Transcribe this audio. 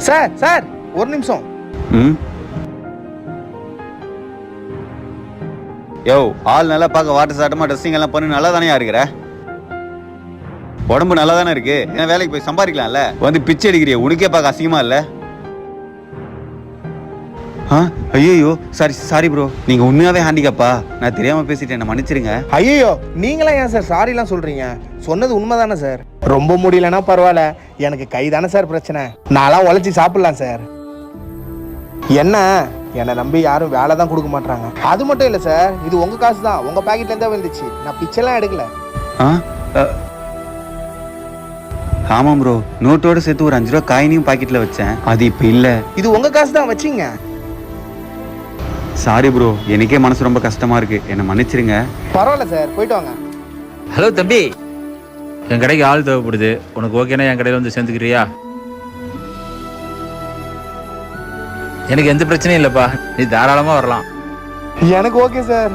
Sir sir ஒரு நிமிஷம். ம். யோ, ஆள் நல்லா பார்க்க வாட்டர் சாட்டமா ட்ரெஸ்ஸிங் எல்லாம் பண்ணி நல்லா தானே இருக்கிற? உடம்பு நல்லா தானே இருக்கு. ஏன் வேலைக்கு போய் சம்பாதிக்கலாம்ல? வந்து பிச்சை அடிக்கிறிய, உனக்கே பார்க்க அசிங்கமா இல்ல? ஐயோ சாரி ப்ரோ, நீங்க உண்மையாவே ஹேண்டிகேப்பா? நான் தெரியாம பேசிட்டேன், என்ன மன்னிச்சிருங்க. ஐயோ நீங்களாம் ஏன் சார் சாரிலாம் சொல்றீங்க? சொன்னது உண்மைதானே சார். ரொம்ப முடியலன்னா பரவாயில்ல, எனக்கு கை தானே சார் பிரச்சனை. நான்லாம் உழைச்சி சாப்பிடலாம் சார். என்னை நம்பி யாரும் வேலை தான் கொடுக்க மாட்டாங்க. அது மட்டும் இல்லை சார், இது உங்க காசு தான், உங்க பாக்கெட்ல இருந்தா வந்துச்சு. நான் பிச்சைலாம் எடுக்கல. ஆமாம் ப்ரோ, நோட்டோட சேர்த்து ஒரு 5 ரூபா காயினையும் பாக்கெட்ல வச்சேன். அது இப்ப இல்ல. இது உங்க காசு தான், வச்சிங்க. சாரி ப்ரோ, எனக்கே மனசு ரொம்ப கஷ்டமா இருக்கு, என்ன மன்னிச்சிருங்க. பரவாயில்ல சார், போயிட்டு வாங்க. ஹலோ தம்பி, என் கடைக்கு ஆள் தேவைப்படுது. உனக்கு ஓகேனா என் கடையில் வந்து சேர்ந்துக்கிறியா? எனக்கு எந்த பிரச்சனையும் இல்லைப்பா, நீ தாராளமாக வரலாம். எனக்கு ஓகே சார்.